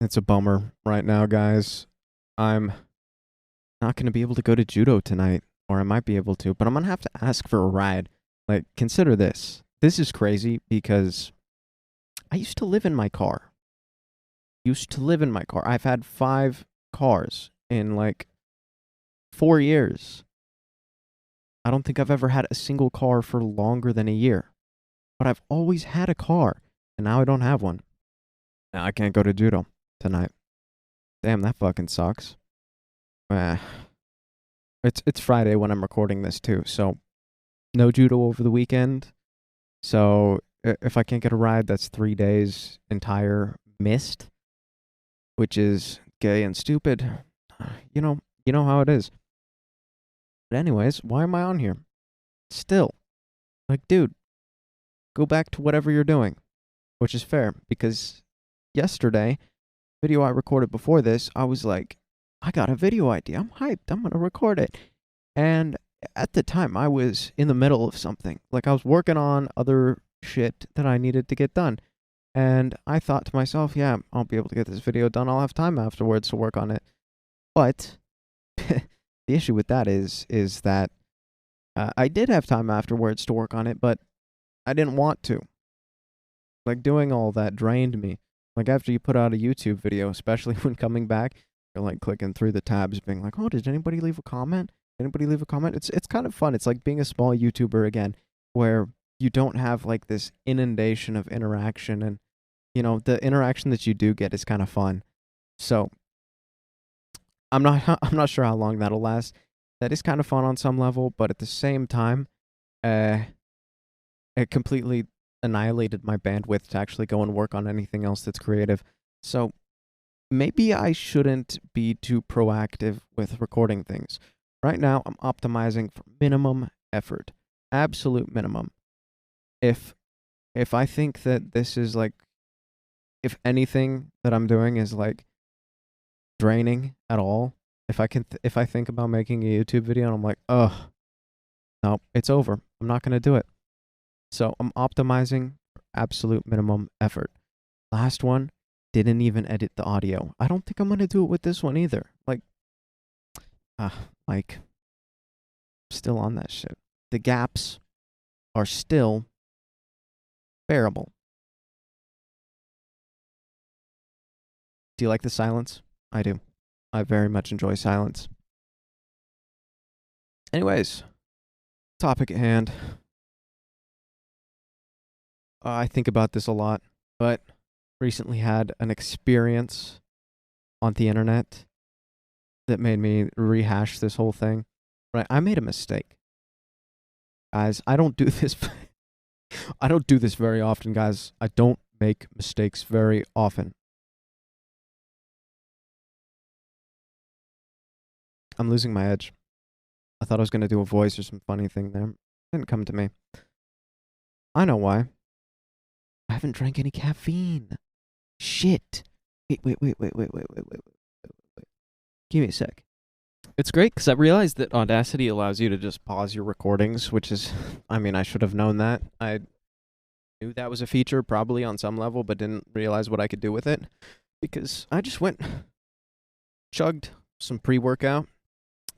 It's a bummer right now, guys. I'm not going to be able to go to judo tonight, or I might be able to, but I'm going to have to ask for a ride. Like, consider this. This is crazy because I used to live in my car. Used to live in my car. I've had 5 cars in like 4 years. I don't think I've ever had a single car for longer than a year, but I've always had a car, and now I don't have one. Now I can't go to judo tonight. Damn, that fucking sucks. Eh. It's Friday when I'm recording this too, so no judo over the weekend. So if I can't get a ride, that's 3 days entire missed, which is gay and stupid. You know how it is. But anyways, why am I on here? Still, like, dude, go back to whatever you're doing, which is fair because yesterday, video I recorded before this, I was like, I got a video idea. I'm hyped. I'm gonna record it. And at the time, I was in the middle of something. Like, I was working on other shit that I needed to get done. And I thought to myself, yeah, I'll be able to get this video done. I'll have time afterwards to work on it. But the issue with that is that I did have time afterwards to work on it, but I didn't want to. Like, doing all that drained me. Like, after you put out a YouTube video, especially when coming back, you're like clicking through the tabs, being like, oh, did anybody leave a comment? Anybody leave a comment? It's kind of fun. It's like being a small YouTuber again, where you don't have like this inundation of interaction, and the interaction that you do get is kind of fun. So I'm not I'm not sure how long that'll last. That is kind of fun on some level, but at the same time, uh, it completely annihilated my bandwidth to actually go and work on anything else that's creative. So maybe I shouldn't be too proactive with recording things. Right now, I'm optimizing for minimum effort, absolute minimum. If I think that this is like, if anything that I'm doing is like draining at all, if I think about making a YouTube video and I'm like, ugh, no, it's over. I'm not gonna do it. So I'm optimizing for absolute minimum effort. Last one, didn't even edit the audio. I don't think I'm gonna do it with this one either. Like, still on that shit. The gaps are still bearable. Do you like the silence? I do. I very much enjoy silence. Anyways, topic at hand. I think about this a lot, but recently had an experience on the internet that made me rehash this whole thing. Right, I made a mistake. Guys, I don't do this I don't do this very often, guys. I don't make mistakes very often. I'm losing my edge. I thought I was going to do a voice or some funny thing there. It didn't come to me. I know why. I haven't drank any caffeine. Shit. Wait. Give me a sec. It's great because I realized that Audacity allows you to just pause your recordings, which is, I mean, I should have known that. I knew that was a feature probably on some level, but didn't realize what I could do with it because I just chugged some pre-workout.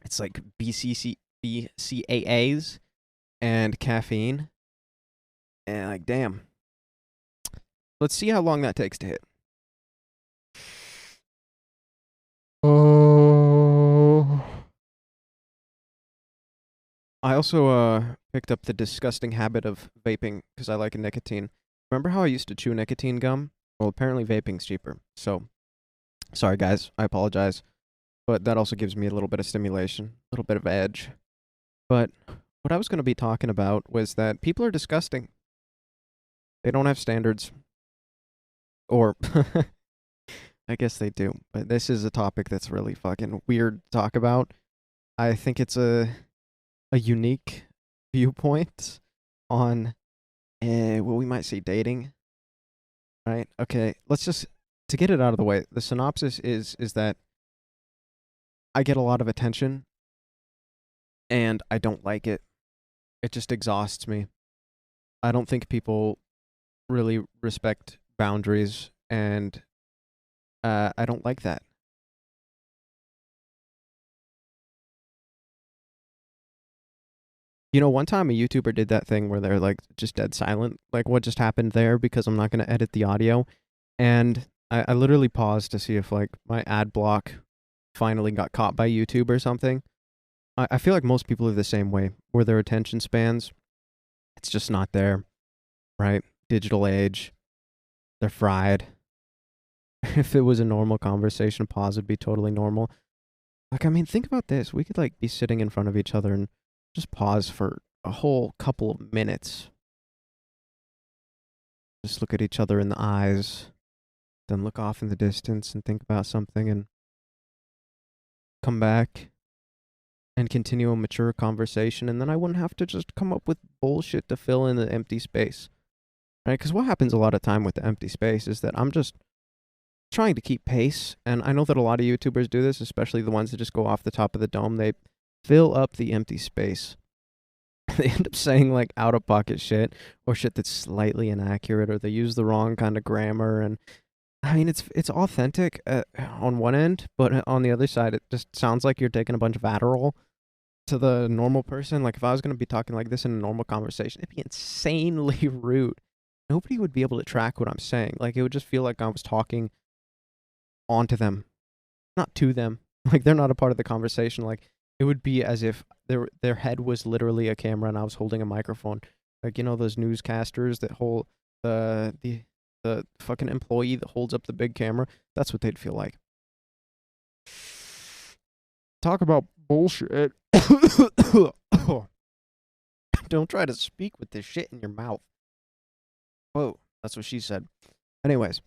It's like BCAAs and caffeine. And like, damn. Let's see how long that takes to hit. Oh. I also picked up the disgusting habit of vaping because I like nicotine. Remember how I used to chew nicotine gum? Well, apparently vaping's cheaper. So, sorry guys, I apologize. But that also gives me a little bit of stimulation, a little bit of edge. But what I was going to be talking about was that people are disgusting. They don't have standards. Or, I guess they do. But this is a topic that's really fucking weird to talk about. I think it's a unique viewpoint on what we might say dating. Right? Okay, let's just, to get it out of the way, the synopsis is that I get a lot of attention and I don't like it. It just exhausts me. I don't think people really respect boundaries and I don't like that. You know, one time a YouTuber did that thing where they're like just dead silent, like what just happened there because I'm not gonna edit the audio, and I literally paused to see if like my ad block finally got caught by YouTube or something. I feel like most people are the same way, where their attention spans, it's just not there, right? Digital age, they're fried. If it was a normal conversation, pause would be totally normal. Like, I mean, think about this. We could like be sitting in front of each other and just pause for a whole couple of minutes. Just look at each other in the eyes, then look off in the distance and think about something and come back and continue a mature conversation. And then I wouldn't have to just come up with bullshit to fill in the empty space. Right? Because what happens a lot of time with the empty space is that I'm just trying to keep pace. And I know that a lot of YouTubers do this, especially the ones that just go off the top of the dome. They fill up the empty space. They end up saying like out of pocket shit or shit that's slightly inaccurate, or they use the wrong kind of grammar. And I mean, it's authentic on one end, but on the other side, it just sounds like you're taking a bunch of Adderall to the normal person. Like if I was gonna be talking like this in a normal conversation, it'd be insanely rude. Nobody would be able to track what I'm saying. Like it would just feel like I was talking onto them, not to them. Like they're not a part of the conversation. Like it would be as if their head was literally a camera and I was holding a microphone. Like you know those newscasters that hold the fucking employee that holds up the big camera. That's what they'd feel like. Talk about bullshit. Don't try to speak with this shit in your mouth. Whoa, that's what she said. Anyways,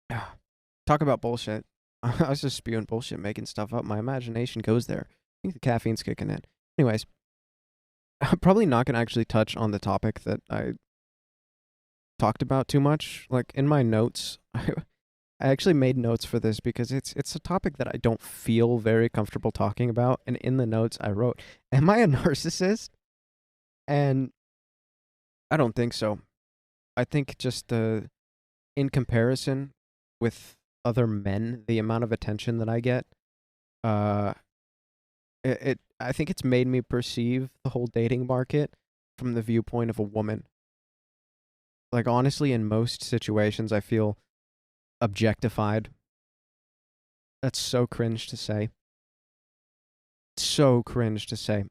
talk about bullshit. I was just spewing bullshit, making stuff up. My imagination goes there. I think the caffeine's kicking in. Anyways, I'm probably not going to actually touch on the topic that I talked about too much. Like in my notes, I actually made notes for this because it's a topic that I don't feel very comfortable talking about. And in the notes, I wrote, "Am I a narcissist?" And I don't think so. I think just in comparison with other men, the amount of attention that I get, uh, I think it's made me perceive the whole dating market from the viewpoint of a woman. Like honestly, in most situations, I feel objectified. That's so cringe to say. So cringe to say.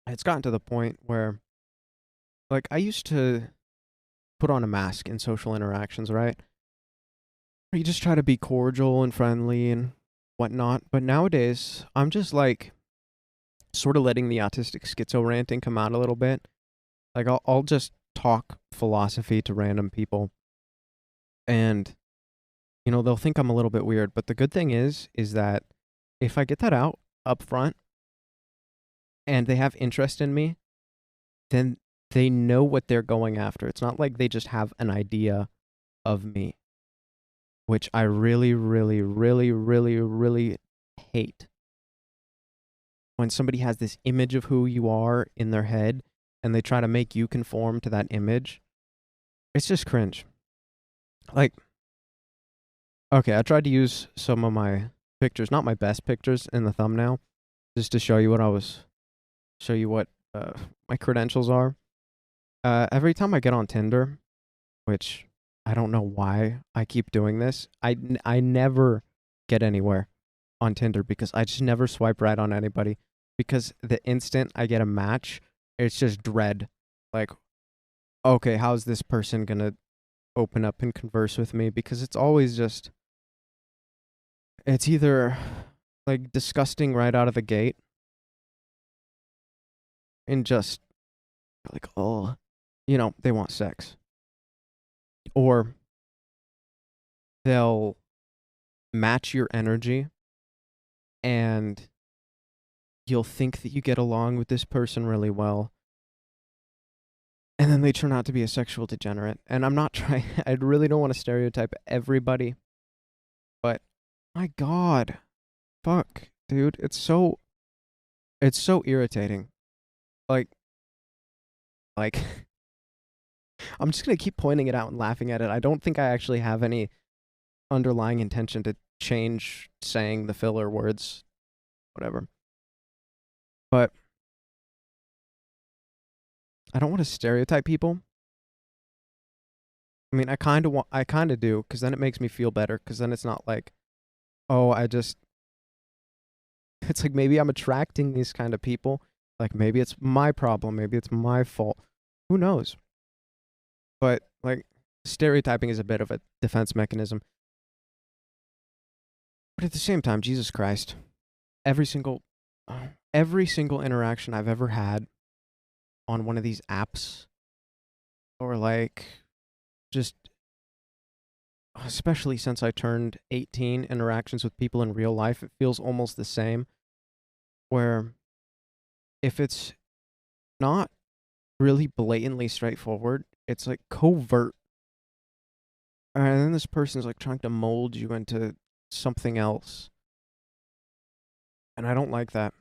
It's gotten to the point where, like, I used to put on a mask in social interactions, right? You just try to be cordial and friendly and whatnot. But nowadays, I'm just like sort of letting the autistic schizo ranting come out a little bit. Like, I'll just talk philosophy to random people. And, you know, they'll think I'm a little bit weird. But the good thing is that if I get that out up front and they have interest in me, then they know what they're going after. It's not like they just have an idea of me, which I really, really, really, really, really hate. When somebody has this image of who you are in their head and they try to make you conform to that image, it's just cringe. Like, okay, I tried to use some of my pictures, not my best pictures in the thumbnail, just to show you what my credentials are. Every time I get on Tinder, which I don't know why I keep doing this, I never get anywhere on Tinder because I just never swipe right on anybody. Because the instant I get a match, it's just dread. Like, okay, how's this person gonna open up and converse with me? Because it's always just, it's either like disgusting right out of the gate and just like, oh, you know, they want sex. Or they'll match your energy and you'll think that you get along with this person really well. And then they turn out to be a sexual degenerate. And I'm not trying, I really don't want to stereotype everybody. But my God, fuck, dude, it's so irritating. Like, like, I'm just gonna keep pointing it out and laughing at it. I don't think I actually have any underlying intention to change saying the filler words, whatever. But I don't want to stereotype people. I mean, I kind of do, because then it makes me feel better, because then it's not like, oh, it's like maybe I'm attracting these kind of people. Like maybe it's my problem, maybe it's my fault. Who knows? But like stereotyping is a bit of a defense mechanism. But at the same time, Jesus Christ, every single every single interaction I've ever had on one of these apps, or like just especially since I turned 18, interactions with people in real life, it feels almost the same. Where if it's not really blatantly straightforward, it's like covert. And then this person's like trying to mold you into something else. And I don't like that.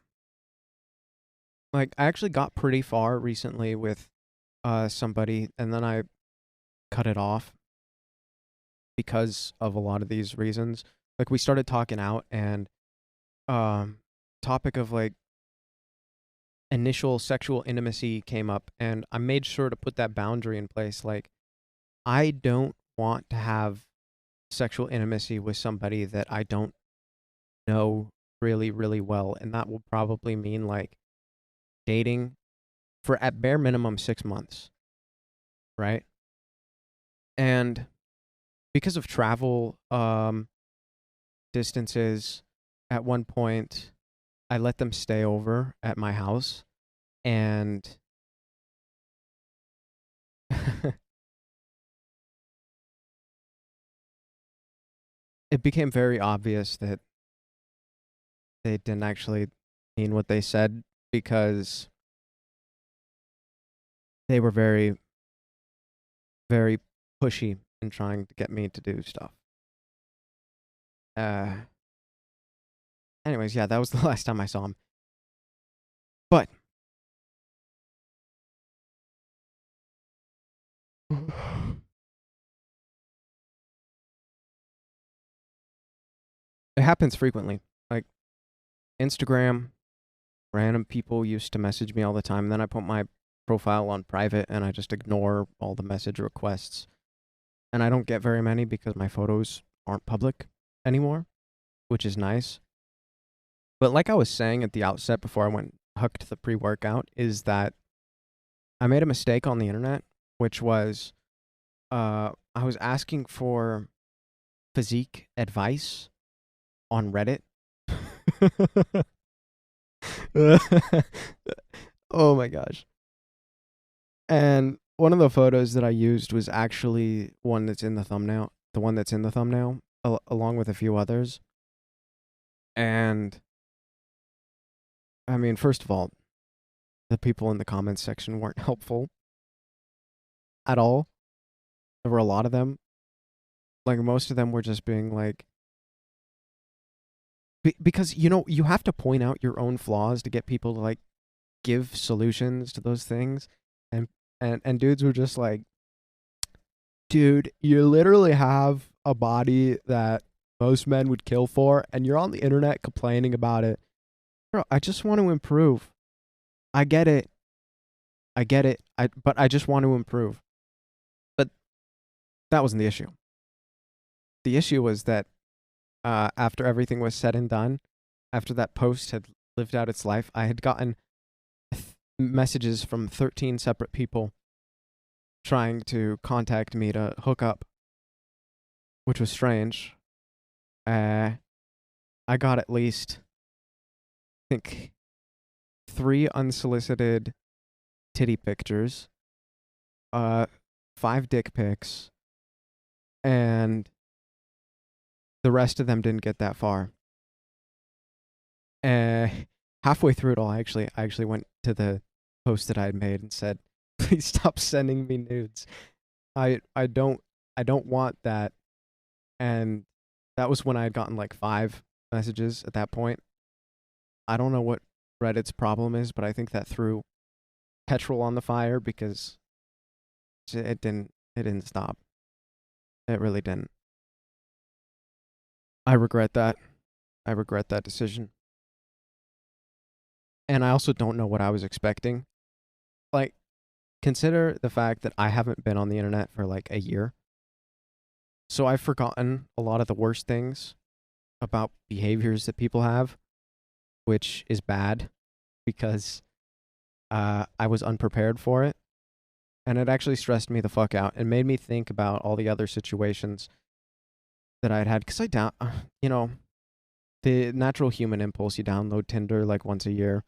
Like, I actually got pretty far recently with somebody, and then I cut it off because of a lot of these reasons. Like, we started talking out, and topic of like initial sexual intimacy came up, and I made sure to put that boundary in place. Like, I don't want to have sexual intimacy with somebody that I don't know really, really well, and that will probably mean like dating for at bare minimum 6 months, right? And because of travel distances, at one point I let them stay over at my house, and it became very obvious that they didn't actually mean what they said, because they were very, very pushy in trying to get me to do stuff. Uh, Anyways, yeah, that was the last time I saw him. But it happens frequently. Like Instagram, random people used to message me all the time. And then I put my profile on private and I just ignore all the message requests. And I don't get very many because my photos aren't public anymore, which is nice. But like I was saying at the outset before I went hooked the pre-workout, is that I made a mistake on the internet, which was I was asking for physique advice on Reddit. Oh my gosh. And one of the photos that I used was actually one that's in the thumbnail, the one that's in the thumbnail, along with a few others. And I mean, first of all, the people in the comments section weren't helpful at all. There were a lot of them. Like, most of them were just being like, because, you know, you have to point out your own flaws to get people to like give solutions to those things. And and dudes were just like, dude, you literally have a body that most men would kill for, and you're on the internet complaining about it. Bro, I just want to improve. I get it. I get it. But I just want to improve. But that wasn't the issue. The issue was that after everything was said and done, after that post had lived out its life, I had gotten messages from 13 separate people trying to contact me to hook up, which was strange. I got at least, I think, 3 unsolicited titty pictures, 5 dick pics, and the rest of them didn't get that far. Halfway through it all, I actually went to the post that I had made and said, "Please stop sending me nudes. I don't want that." And that was when I had gotten like 5 messages at that point. I don't know what Reddit's problem is, but I think that threw petrol on the fire, because it didn't stop. It really didn't. I regret that. I regret that decision. And I also don't know what I was expecting. Like, consider the fact that I haven't been on the internet for like a year. So I've forgotten a lot of the worst things about behaviors that people have, which is bad because I was unprepared for it. And it actually stressed me the fuck out and made me think about all the other situations that I'd had. Because you know, the natural human impulse, you download Tinder like once a year,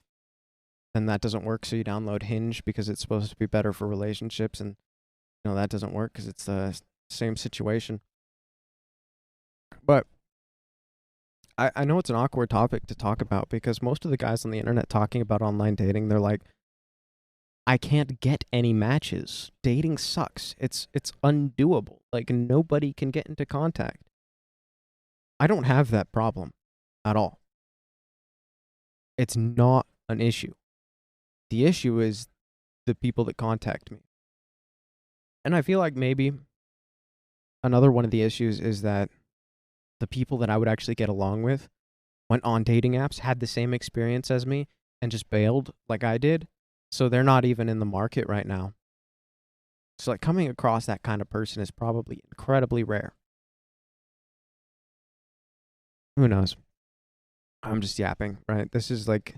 and that doesn't work. So you download Hinge because it's supposed to be better for relationships. And, that doesn't work because it's the same situation. But I know it's an awkward topic to talk about because most of the guys on the internet talking about online dating, they're like, I can't get any matches. Dating sucks. It's undoable. Like nobody can get into contact. I don't have that problem at all. It's not an issue. The issue is the people that contact me. And I feel like maybe another one of the issues is that the people that I would actually get along with went on dating apps, had the same experience as me, and just bailed like I did. So they're not even in the market right now. So like coming across that kind of person is probably incredibly rare. Who knows? I'm just yapping, right? This is like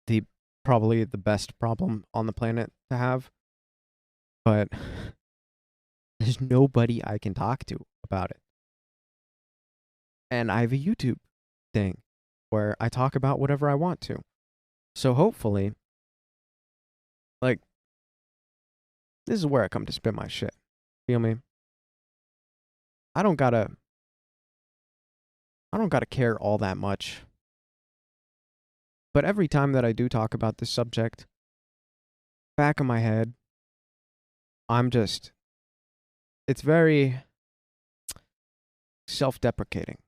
the probably the best problem on the planet to have. But there's nobody I can talk to about it. And I have a YouTube thing where I talk about whatever I want to. So hopefully, like, this is where I come to spit my shit. Feel me? I don't gotta care all that much. But every time that I do talk about this subject, back of my head, it's very self-deprecating.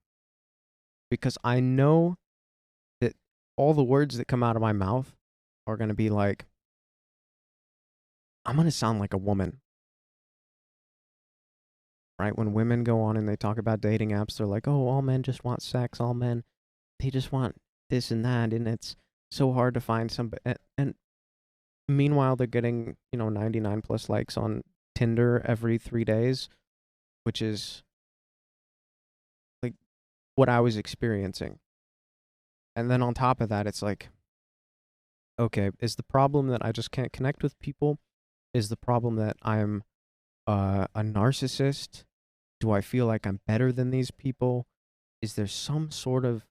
Because I know that all the words that come out of my mouth are going to be like, I'm going to sound like a woman. Right? When women go on and they talk about dating apps, they're like, oh, all men just want sex. All men, they just want this and that. And it's so hard to find somebody. And meanwhile, they're getting, 99 plus likes on Tinder every 3 days, which is like what I was experiencing. And then on top of that, it's like, okay, is the problem that I just can't connect with people? Is the problem that I'm a narcissist? Do I feel like I'm better than these people? Is there some sort of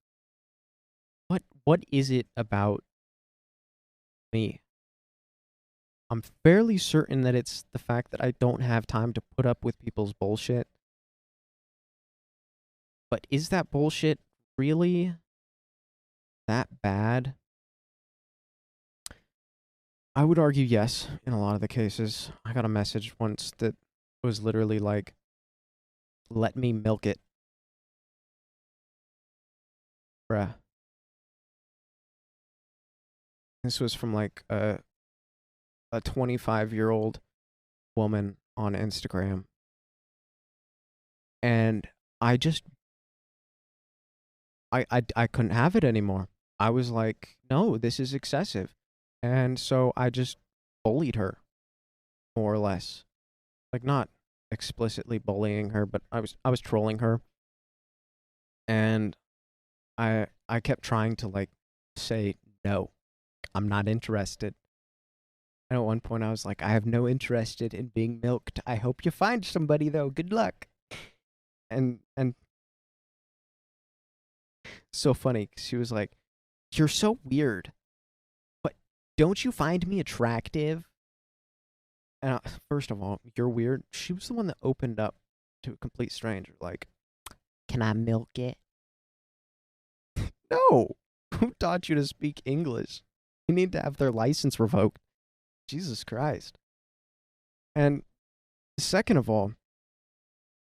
what is it about me? I'm fairly certain that it's the fact that I don't have time to put up with people's bullshit. But is that bullshit really that bad? I would argue yes, in a lot of the cases. I got a message once that was literally like, let me milk it. Bruh. This was from like a 25-year-old woman on Instagram. And I just I couldn't have it anymore. I was like, no, this is excessive. And so I just bullied her, more or less. Like not explicitly bullying her, but I was trolling her. And I kept trying to like say no. I'm not interested. And at one point I was like, I have no interest in being milked. I hope you find somebody though. Good luck. And so funny 'cause she was like, you're so weird. But don't you find me attractive? And first of all, you're weird. She was the one that opened up to a complete stranger. Like, can I milk it? No. Who taught you to speak English? You need to have their license revoked. Jesus Christ. And second of all,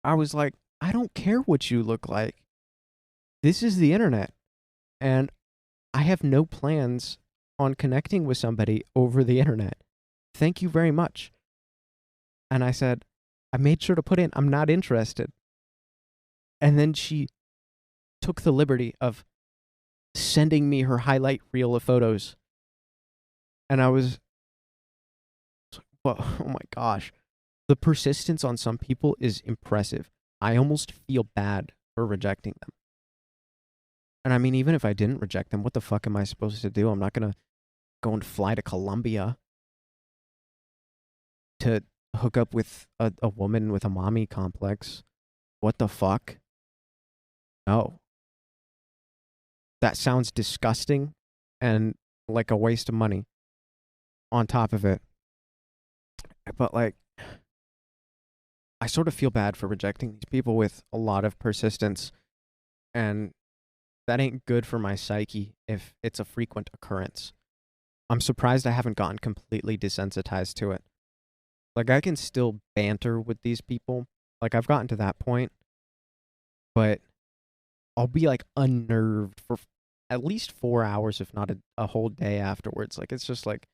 I was like, I don't care what you look like. This is the internet. And I have no plans on connecting with somebody over the internet. Thank you very much. And I said, I made sure to put in, I'm not interested. And then she took the liberty of sending me her highlight reel of photos. And I was, well, oh my gosh. The persistence on some people is impressive. I almost feel bad for rejecting them. And I mean, even if I didn't reject them, what the fuck am I supposed to do? I'm not going to go and fly to Colombia to hook up with a woman with a mommy complex. What the fuck? No. That sounds disgusting and like a waste of money on top of it. But like, I sort of feel bad for rejecting these people with a lot of persistence, and that ain't good for my psyche if it's a frequent occurrence. I'm surprised I haven't gotten completely desensitized to it. Like, I can still banter with these people. Like, I've gotten to that point, but I'll be like unnerved for at least 4 hours, if not a whole day afterwards. Like, it's just like,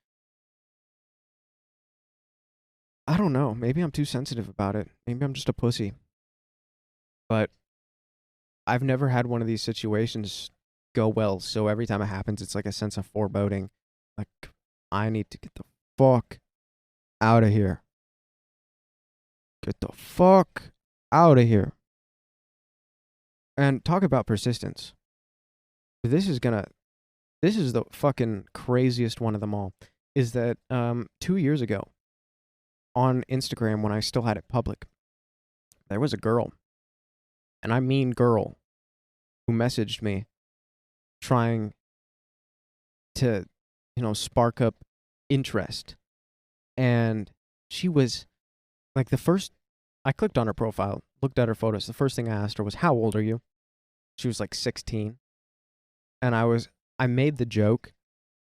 I don't know. Maybe I'm too sensitive about it. Maybe I'm just a pussy. But I've never had one of these situations go well. So every time it happens, it's like a sense of foreboding. Like, I need to get the fuck out of here. Get the fuck out of here. And talk about persistence. This is the fucking craziest one of them all. Is that 2 years ago on Instagram, when I still had it public, there was a girl, and I mean girl, who messaged me trying to, spark up interest. And she was like, I clicked on her profile, looked at her photos. The first thing I asked her was, how old are you? She was like 16. And I made the joke.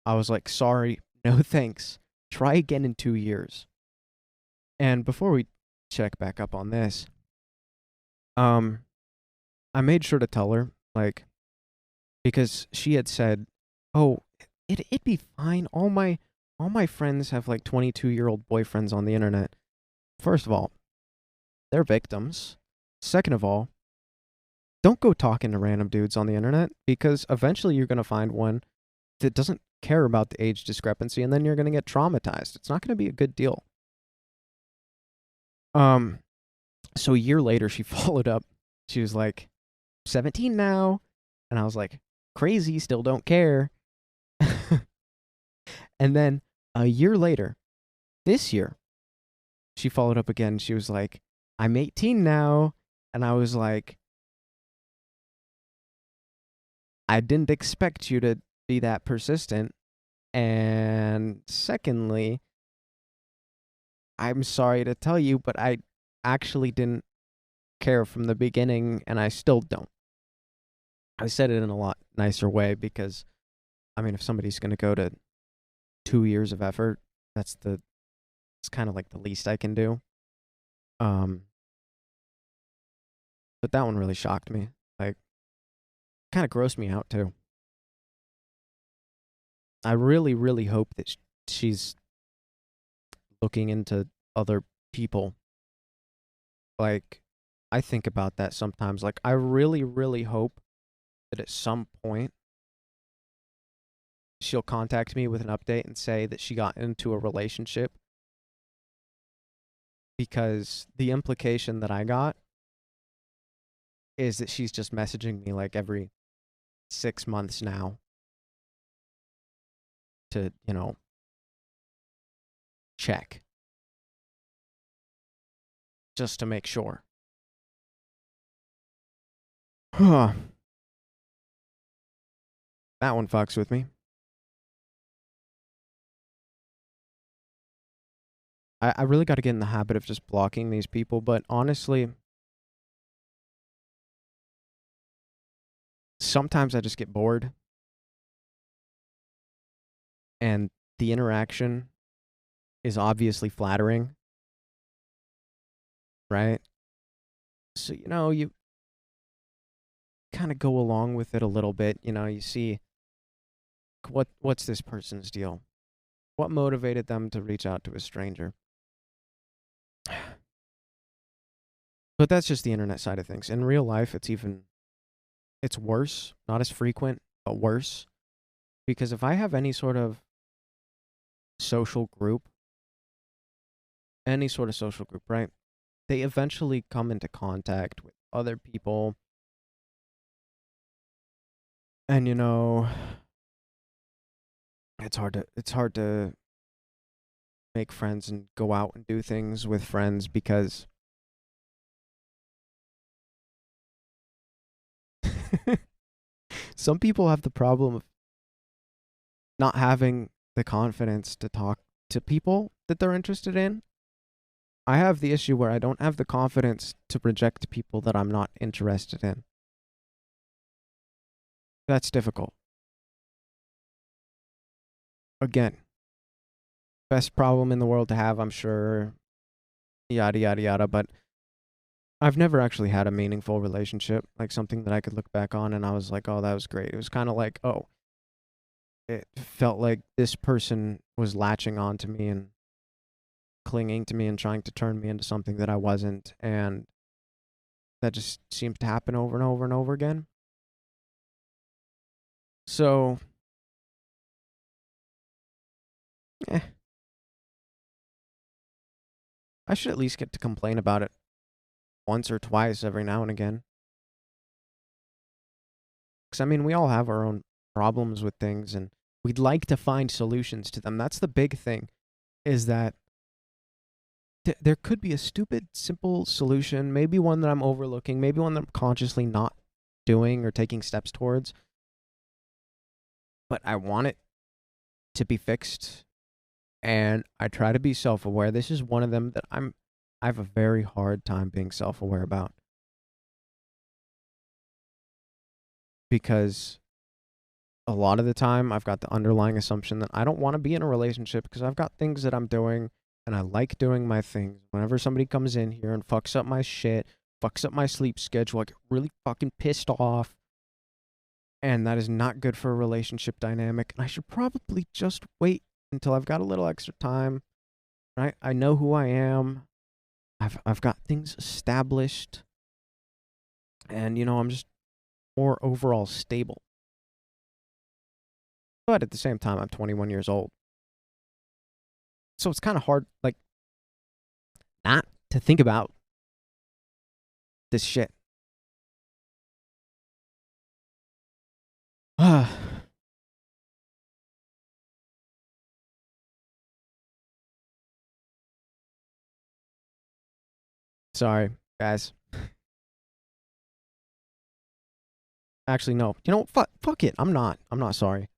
I was like, sorry, no thanks. Try again in 2 years. And before we check back up on this, I made sure to tell her, like, because she had said, oh, it'd be fine. All my friends have like 22-year-old boyfriends on the internet. First of all, they're victims. Second of all, don't go talking to random dudes on the internet, because eventually you're going to find one that doesn't care about the age discrepancy, and then you're going to get traumatized. It's not going to be a good deal. So a year later, she followed up. She was like, 17 now. And I was like, crazy, still don't care. And then a year later, this year, she followed up again. She was like, I'm 18 now. And I was like, I didn't expect you to be that persistent. And secondly, I'm sorry to tell you, but I actually didn't care from the beginning, and I still don't. I said it in a lot nicer way, because, I mean, if somebody's going to go to 2 years of effort, it's kind of like the least I can do. But that one really shocked me. Like, kind of grossed me out too. I really, really hope that she's looking into other people. Like, I think about that sometimes. Like, I really, really hope that at some point she'll contact me with an update and say that she got into a relationship, because the implication that I got is that she's just messaging me like every 6 months now to, check. Just to make sure. Huh. That one fucks with me. I really got to get in the habit of just blocking these people, but honestly, sometimes I just get bored. And the interaction is obviously flattering, right? So, you kind of go along with it a little bit. You see, what's this person's deal? What motivated them to reach out to a stranger? But that's just the internet side of things. In real life, it's even it's worse, not as frequent, but worse. Because if I have any sort of social group, right? They eventually come into contact with other people. And it's hard to make friends and go out and do things with friends because some people have the problem of not having the confidence to talk to people that they're interested in. I have the issue where I don't have the confidence to reject people that I'm not interested in. That's difficult. Again, best problem in the world to have, I'm sure, yada, yada, yada, but I've never actually had a meaningful relationship, like something that I could look back on and I was like, oh, that was great. It was kind of like, oh, it felt like this person was latching on to me and clinging to me and trying to turn me into something that I wasn't. And that just seems to happen over and over and over again. So, eh, I should at least get to complain about it once or twice every now and again. Because, I mean, we all have our own problems with things and we'd like to find solutions to them. That's the big thing, is that there could be a stupid, simple solution, maybe one that I'm overlooking, maybe one that I'm consciously not doing or taking steps towards, but I want it to be fixed, and I try to be self-aware. This is one of them that I have a very hard time being self-aware about, because a lot of the time I've got the underlying assumption that I don't want to be in a relationship because I've got things that I'm doing and I like doing my things. Whenever somebody comes in here and fucks up my shit, fucks up my sleep schedule, I get really fucking pissed off. And that is not good for a relationship dynamic. And I should probably just wait until I've got a little extra time. Right? I know who I am. I've got things established. And I'm just more overall stable. But at the same time, I'm 21 years old. So it's kind of hard, like, not to think about this shit. Sorry, guys. Actually, no. Fuck it. I'm not sorry.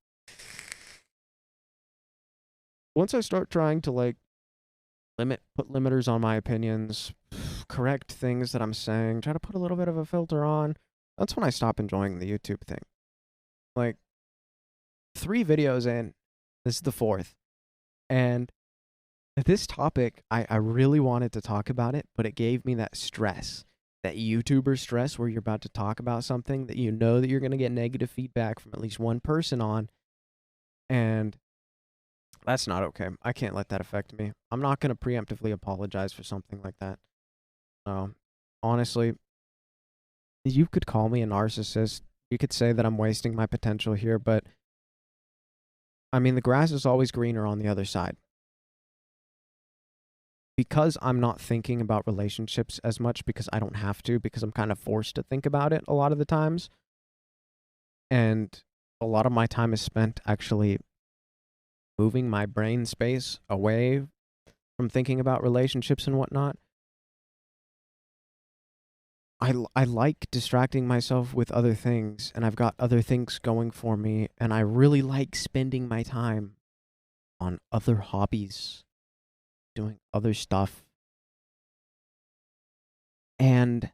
Once I start trying to, like, put limiters on my opinions, correct things that I'm saying, try to put a little bit of a filter on, that's when I stop enjoying the YouTube thing. Like, 3 videos in, this is the 4th, and this topic, I really wanted to talk about it, but it gave me that stress, that YouTuber stress where you're about to talk about something that you know that you're going to get negative feedback from at least one person on, and that's not okay. I can't let that affect me. I'm not going to preemptively apologize for something like that. Honestly, you could call me a narcissist. You could say that I'm wasting my potential here, but I mean, the grass is always greener on the other side. Because I'm not thinking about relationships as much because I don't have to, because I'm kind of forced to think about it a lot of the times. And a lot of my time is spent actually moving my brain space away from thinking about relationships and whatnot. I like distracting myself with other things, and I've got other things going for me, and I really like spending my time on other hobbies, doing other stuff. And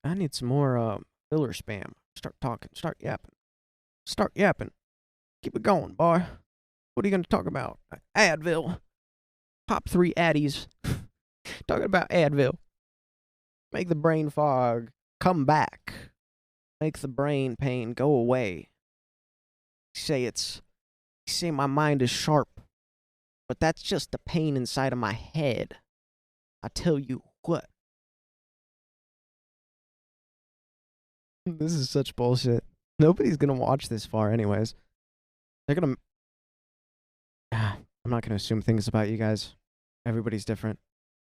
I need some more filler spam. Start talking, start yapping. Start yapping. Keep it going, boy. What are you going to talk about? Advil. Pop 3 Addies. Talking about Advil. Make the brain fog come back. Make the brain pain go away. Say my mind is sharp. but that's just the pain inside of my head. I tell you what. This is such bullshit. Nobody's gonna watch this far anyways. They're gonna... I'm not gonna assume things about you guys. Everybody's different.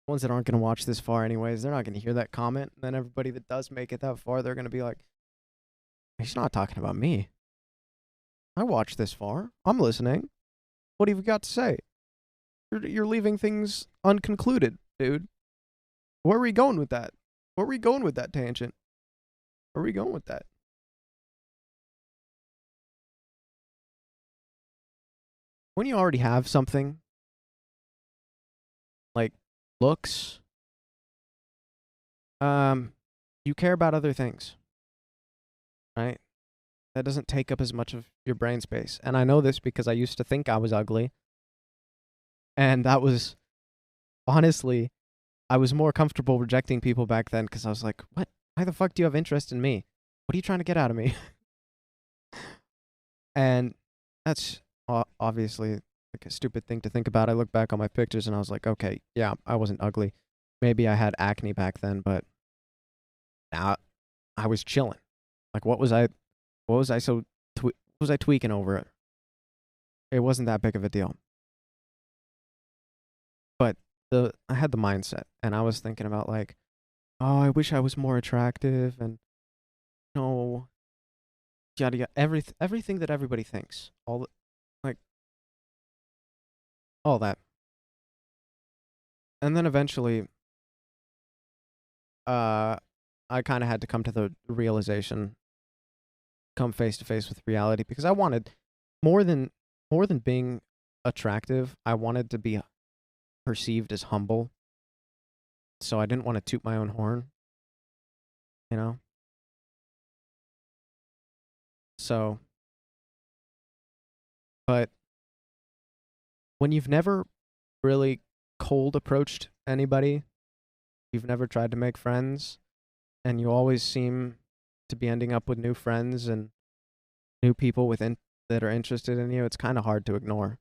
The ones that aren't gonna watch this far anyways, they're not gonna hear that comment. And then everybody that does make it that far, they're gonna be like, he's not talking about me. I watched this far. I'm listening. What have you got to say? You're leaving things unconcluded, dude. Where are we going with that? Where are we going with that tangent? Where are we going with that? When you already have something, like looks, you care about other things, right? That doesn't take up as much of your brain space. And I know this because I used to think I was ugly. And that was, honestly, I was more comfortable rejecting people back then because I was like, what? Why the fuck do you have interest in me? What are you trying to get out of me? And that's obviously like a stupid thing to think about. I look back on my pictures and I was like, okay, yeah, I wasn't ugly. Maybe I had acne back then, but now I was chilling. Like, what was I tweaking over it? It wasn't that big of a deal. But I had the mindset, and I was thinking about like, oh, I wish I was more attractive, and no, yada yada, everything that everybody thinks, like all that, and then eventually, I kind of had to come to the realization, come face to face with reality, because I wanted more than being attractive. I wanted to be perceived as humble. So I didn't want to toot my own horn, you know? So, but when you've never really cold approached anybody, you've never tried to make friends, and you always seem to be ending up with new friends and new people that are interested in you, it's kind of hard to ignore.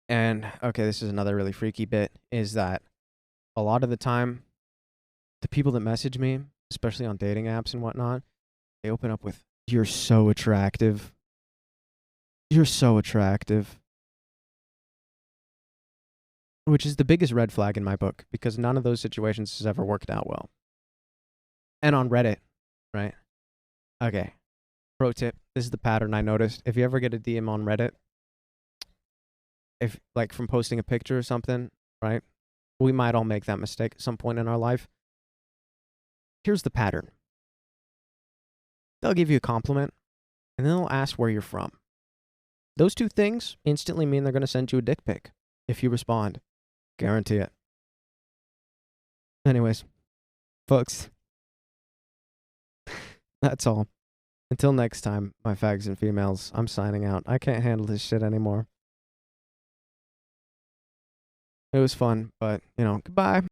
And, okay, this is another really freaky bit, is that a lot of the time, the people that message me, especially on dating apps and whatnot, they open up with, "You're so attractive. You're so attractive." Which is the biggest red flag in my book, because none of those situations has ever worked out well. And on Reddit, right? Okay. Pro tip, this is the pattern I noticed. If you ever get a DM on Reddit, if like from posting a picture or something, right? We might all make that mistake at some point in our life. Here's the pattern. They'll give you a compliment, and then they'll ask where you're from. Those two things instantly mean they're going to send you a dick pic if you respond. Guarantee it. Anyways, folks, that's all. Until next time, my fags and females, I'm signing out. I can't handle this shit anymore. It was fun, but, goodbye.